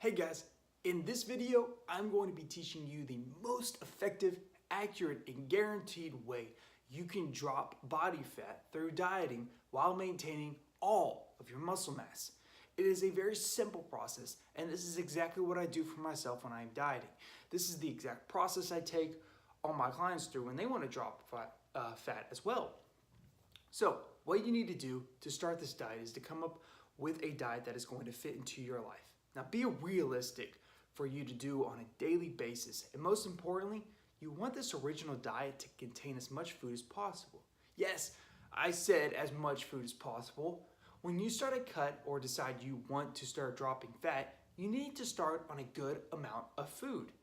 Hey guys, in this video, I'm going to be teaching you the most effective, accurate, and guaranteed way you can drop body fat through dieting while maintaining all of your muscle mass. It is a very simple process, and this is exactly what I do for myself when I'm dieting. This is the exact process I take all my clients through when they want to drop fat as well. So, what you need to do to start this diet is to come up with a diet that is going to fit into your life. Now, be realistic for you to do on a daily basis. And most importantly, you want this original diet to contain as much food as possible. Yes, I said as much food as possible. When you start a cut or decide you want to start dropping fat, you need to start on a good amount of food.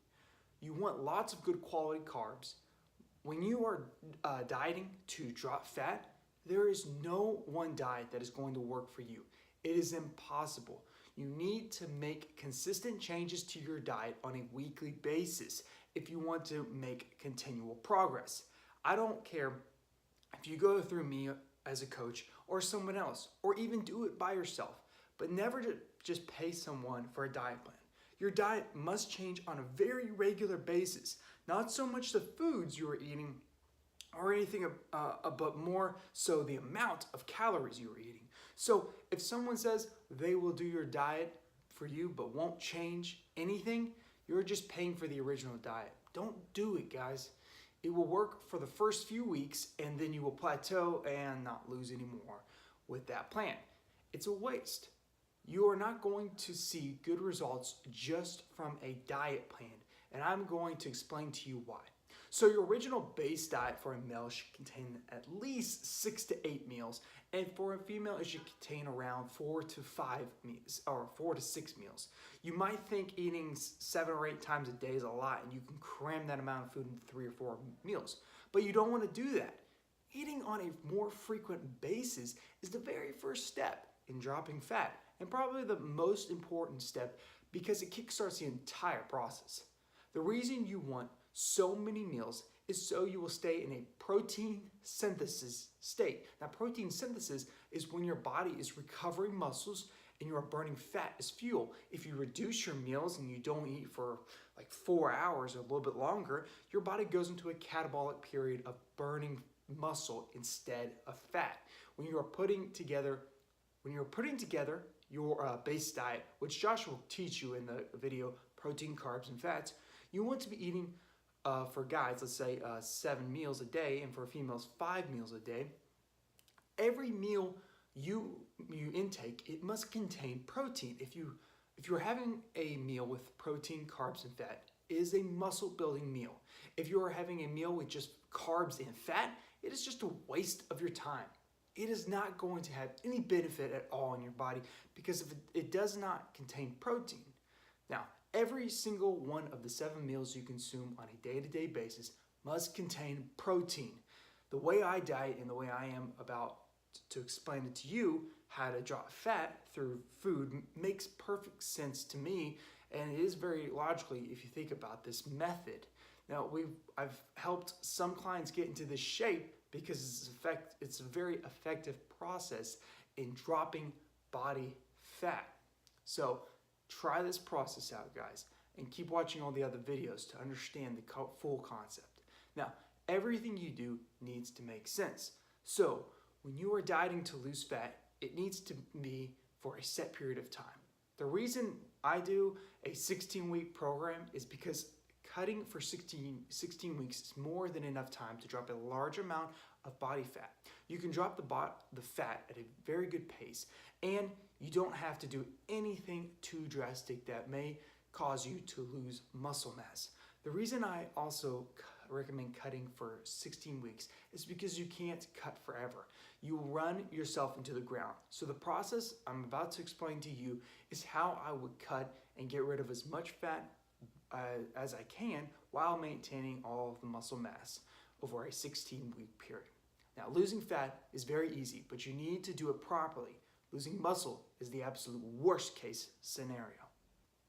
You want lots of good quality carbs. When you are dieting to drop fat, there is no one diet that is going to work for you. It is impossible. You need to make consistent changes to your diet on a weekly basis if you want to make continual progress. I don't care if you go through me as a coach or someone else, or even do it by yourself, but never to just pay someone for a diet plan. Your diet must change on a very regular basis, not so much the foods you are eating or anything, but more so the amount of calories you are eating. So if someone says they will do your diet for you but won't change anything, you're just paying for the original diet. Don't do it, guys. It will work for the first few weeks and then you will plateau and not lose any more with that plan. It's a waste. You are not going to see good results just from a diet plan, and I'm going to explain to you why. So your original base diet for a male should contain at least 6 to 8 meals, and for a female it should contain around 4 to 5 meals, or 4 to 6 meals. You might think eating 7 or 8 times a day is a lot and you can cram that amount of food into 3 or 4 meals, but you don't want to do that. Eating on a more frequent basis is the very first step in dropping fat, and probably the most important step because it kickstarts the entire process. The reason you want so many meals is so you will stay in a protein synthesis state. Now, protein synthesis is when your body is recovering muscles and you are burning fat as fuel. If you reduce your meals and you don't eat for like 4 hours or a little bit longer, your body goes into a catabolic period of burning muscle instead of fat. When you're putting together your base diet, which Josh will teach you in the video, protein, carbs, and fats, you want to be eating for guys, let's say 7 meals a day, and for females 5 meals a day. Every meal you intake, it must contain protein. If you're having a meal with protein, carbs, and fat, it is a muscle building meal. If you are having a meal with just carbs and fat, it is just a waste of your time. It is not going to have any benefit at all in your body because it does not contain protein. Now, every single one of the 7 meals you consume on a day-to-day basis must contain protein. The way I diet and the way I am about to explain it to you how to drop fat through food makes perfect sense to me, and it is very logically if you think about this method. Now, I've helped some clients get into this shape because it's a very effective process in dropping body fat. So try this process out, guys, and keep watching all the other videos to understand the full concept. Now, everything you do needs to make sense. So when you are dieting to lose fat, it needs to be for a set period of time. The reason I do a 16-week program is because cutting for 16 weeks is more than enough time to drop a large amount of body fat. You can drop the fat at a very good pace, and you don't have to do anything too drastic that may cause you to lose muscle mass. The reason I also recommend cutting for 16 weeks is because you can't cut forever. You will run yourself into the ground. So the process I'm about to explain to you is how I would cut and get rid of as much fat as I can while maintaining all of the muscle mass over a 16-week period. Now, losing fat is very easy, but you need to do it properly. Losing muscle is the absolute worst case scenario.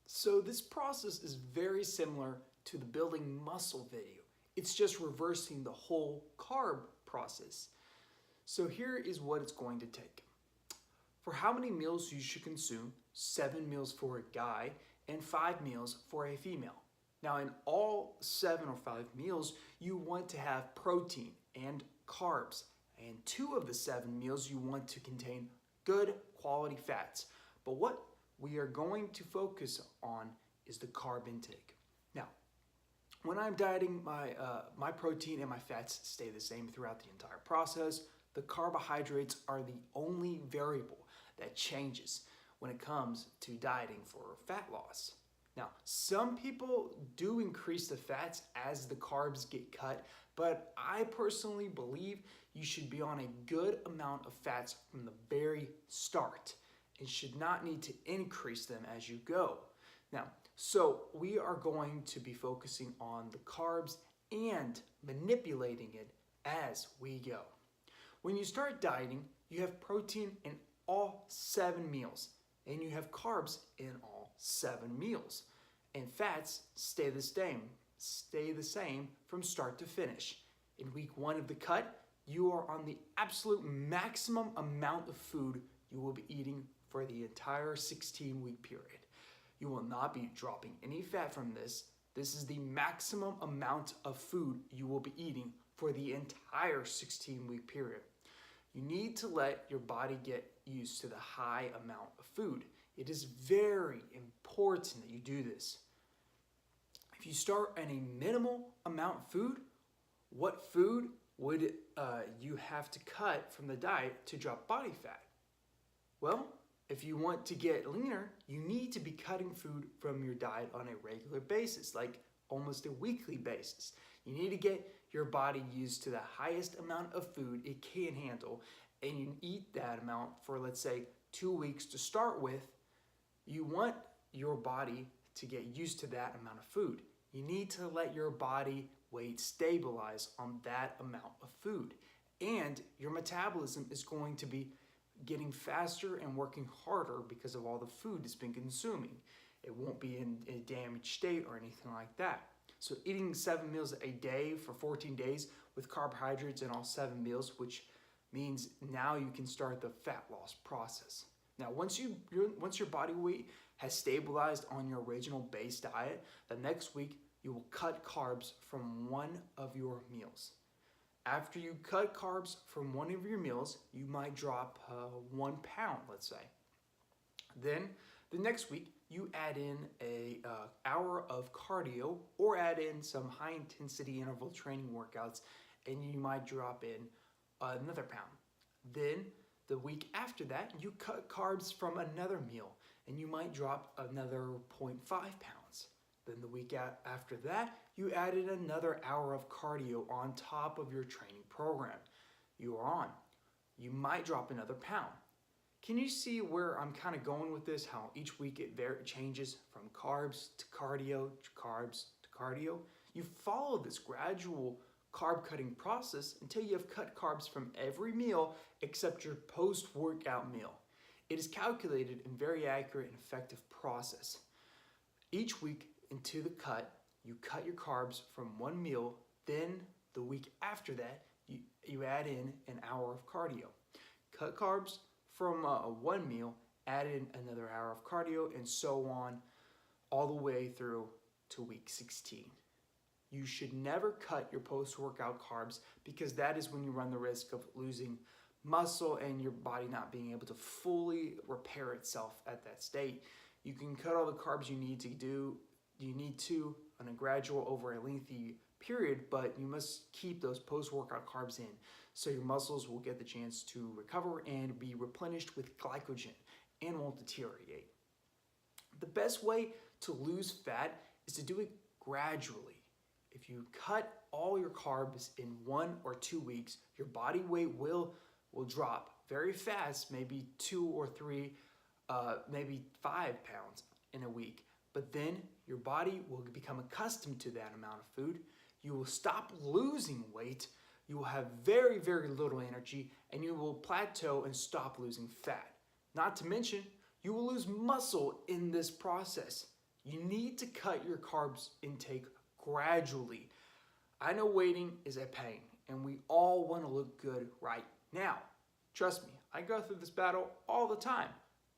So this process is very similar to the building muscle video. It's just reversing the whole carb process. So here is what it's going to take. For how many meals you should consume, 7 meals for a guy, and 5 meals for a female. Now, in all 7 or 5 meals, you want to have protein and carbs, and 2 of the 7 meals you want to contain good quality fats. But what we are going to focus on is the carb intake. Now, when I'm dieting, my protein and my fats stay the same throughout the entire process. The carbohydrates are the only variable that changes when it comes to dieting for fat loss. Now, some people do increase the fats as the carbs get cut, but I personally believe you should be on a good amount of fats from the very start and should not need to increase them as you go. Now, so we are going to be focusing on the carbs and manipulating it as we go. When you start dieting, you have protein in all 7 meals, and you have carbs in all 7 meals. And fats stay the same from start to finish. In week 1 of the cut, you are on the absolute maximum amount of food you will be eating for the entire 16-week period. You will not be dropping any fat from this. This is the maximum amount of food you will be eating for the entire 16-week period. You need to let your body get used to the high amount of food. It is very important that you do this. If you start on a minimal amount of food, what food would you have to cut from the diet to drop body fat? Well, if you want to get leaner, you need to be cutting food from your diet on a regular basis, like almost a weekly basis. You need to get your body used to the highest amount of food it can handle, and you eat that amount for, let's say, 2 weeks to start with. You want your body to get used to that amount of food. You need to let your body weight stabilize on that amount of food, and your metabolism is going to be getting faster and working harder because of all the food it's been consuming. It won't be in a damaged state or anything like that. So eating 7 meals a day for 14 days with carbohydrates in all 7 meals, which means now you can start the fat loss process. Now, once your body weight has stabilized on your original base diet, the next week you will cut carbs from one of your meals. After you cut carbs from one of your meals, you might drop 1 pound, let's say. Then the next week, you add in an hour of cardio or add in some high intensity interval training workouts, and you might drop in another pound. Then the week after that, you cut carbs from another meal, and you might drop another 0.5 pounds. Then the week after that, you added another hour of cardio on top of your training program you are on. You might drop another pound. Can you see where I'm kind of going with this? How each week it changes from carbs to cardio to carbs to cardio. You follow this gradual carb cutting process until you have cut carbs from every meal except your post-workout meal. It is calculated and very accurate and effective process. Each week into the cut, you cut your carbs from one meal, then the week after that, you add in an hour of cardio. Cut carbs from one meal, add in another hour of cardio, and so on all the way through to week 16. You should never cut your post-workout carbs because that is when you run the risk of losing muscle and your body not being able to fully repair itself at that state. You can cut all the carbs you need to on a gradual over a lengthy period, but you must keep those post-workout carbs in so your muscles will get the chance to recover and be replenished with glycogen and won't deteriorate. The best way to lose fat is to do it gradually. If you cut all your carbs in 1 or 2 weeks, your body weight will drop very fast, maybe 2 or 3, maybe 5 pounds in a week. But then your body will become accustomed to that amount of food. You will stop losing weight. You will have very, very little energy, and you will plateau and stop losing fat. Not to mention, you will lose muscle in this process. You need to cut your carbs intake gradually. I know waiting is a pain, and we all want to look good right now. Trust me, I go through this battle all the time.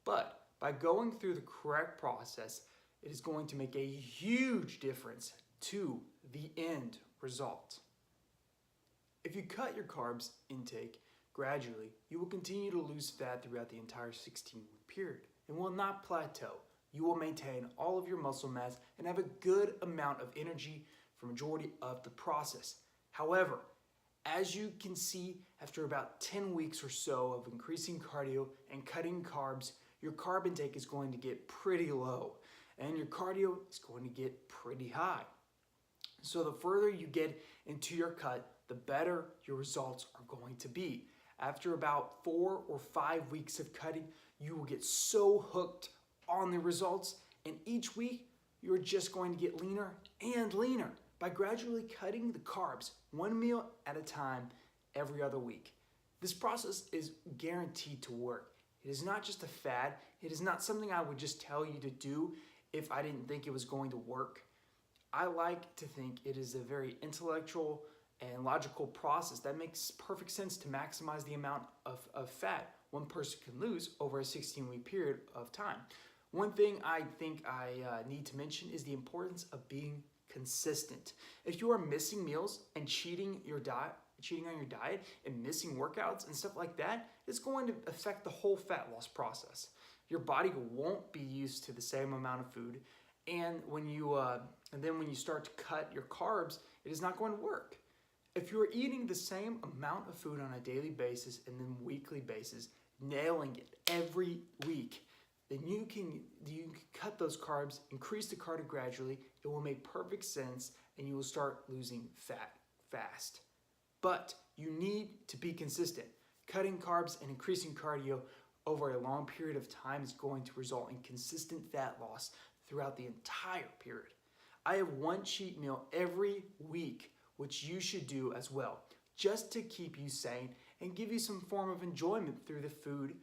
But By going through the correct process, it is going to make a huge difference to the end result. If you cut your carbs intake gradually, you will continue to lose fat throughout the entire 16-week period and will not plateau. You will maintain all of your muscle mass and have a good amount of energy for majority of the process. However, as you can see, after about 10 weeks or so of increasing cardio and cutting carbs, your carb intake is going to get pretty low and your cardio is going to get pretty high. So the further you get into your cut, the better your results are going to be. After about 4 or 5 weeks of cutting, you will get so hooked on the results, and each week you're just going to get leaner and leaner by gradually cutting the carbs 1 meal at a time every other week. This process is guaranteed to work. It is not just a fad. It is not something I would just tell you to do if I didn't think it was going to work. I like to think it is a very intellectual and logical process that makes perfect sense to maximize the amount of fat one person can lose over a 16-week period of time. One thing I think I need to mention is the importance of being consistent. If you are missing meals and cheating on your diet and missing workouts and stuff like that, it's going to affect the whole fat loss process. Your body won't be used to the same amount of food, and then when you start to cut your carbs, it is not going to work. If you're eating the same amount of food on a daily basis and then weekly basis, nailing it every week, then you can cut those carbs, increase the cardio gradually. It will make perfect sense and you will start losing fat fast. But you need to be consistent. Cutting carbs and increasing cardio over a long period of time is going to result in consistent fat loss throughout the entire period. I have one cheat meal every week, which you should do as well, just to keep you sane and give you some form of enjoyment through the food.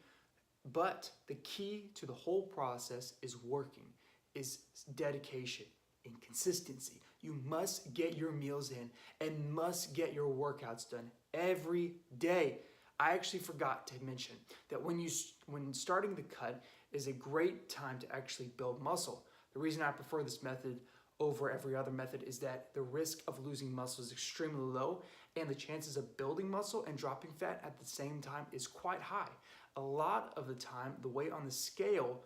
But the key to the whole process is dedication and consistency. You must get your meals in and must get your workouts done every day. I actually forgot to mention that when starting the cut is a great time to actually build muscle. The reason I prefer this method over every other method is that the risk of losing muscle is extremely low and the chances of building muscle and dropping fat at the same time is quite high. A lot of the time, the weight on the scale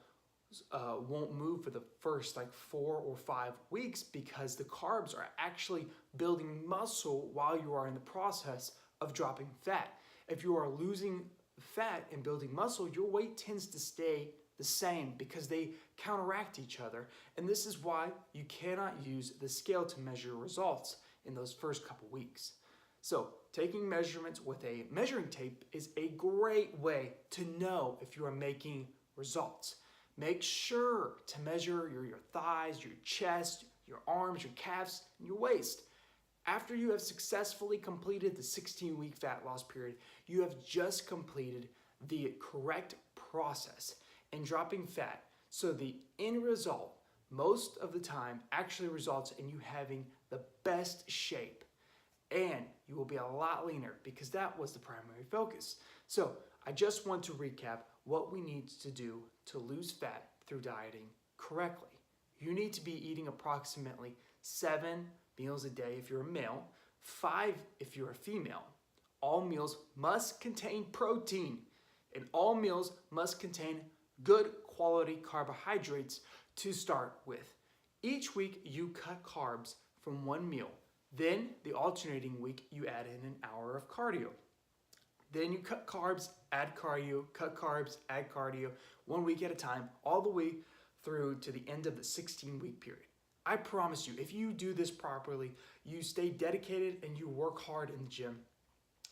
won't move for the first 4 or 5 weeks because the carbs are actually building muscle while you are in the process of dropping fat. If you are losing fat and building muscle, your weight tends to stay the same because they counteract each other. And this is why you cannot use the scale to measure results in those first couple weeks. So taking measurements with a measuring tape is a great way to know if you are making results. Make sure to measure your thighs, your chest, your arms, your calves, and your waist. After you have successfully completed the 16-week fat loss period, you have just completed the correct process in dropping fat. So the end result, most of the time, actually results in you having the best shape. And you will be a lot leaner because that was the primary focus. So I just want to recap what we need to do to lose fat through dieting correctly. You need to be eating approximately 7 meals a day if you're a male, 5 if you're a female. All meals must contain protein, and all meals must contain good quality carbohydrates to start with. Each week you cut carbs from one meal. Then the alternating week you add in an hour of cardio. Then you cut carbs, add cardio, cut carbs, add cardio, 1 week at a time, all the way through to the end of the 16-week period. I promise you, if you do this properly, you stay dedicated and you work hard in the gym,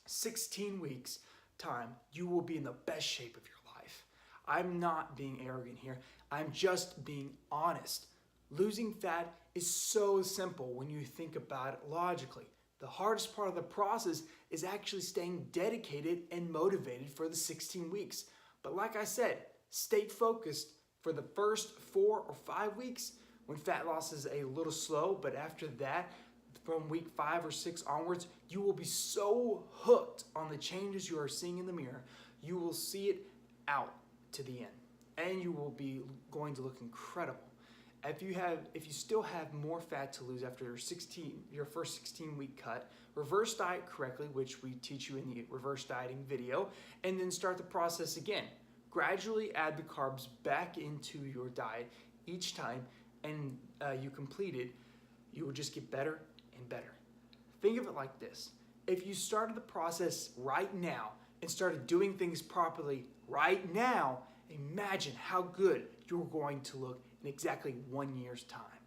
16 weeks time, you will be in the best shape of your life. I'm not being arrogant here. I'm just being honest. Losing fat is so simple when you think about it logically. The hardest part of the process is actually staying dedicated and motivated for the 16 weeks. But like I said, stay focused for the first 4 or 5 weeks when fat loss is a little slow, but after that, from week 5 or 6 onwards, you will be so hooked on the changes you are seeing in the mirror, you will see it out to the end. and you will be going to look incredible. If you still have more fat to lose after your first 16-week cut, reverse diet correctly, which we teach you in the reverse dieting video, and then start the process again. Gradually add the carbs back into your diet each time, and you complete it, you will just get better and better. Think of it like this. If you started the process right now and started doing things properly right now, imagine how good you're going to look in exactly 1 year's time.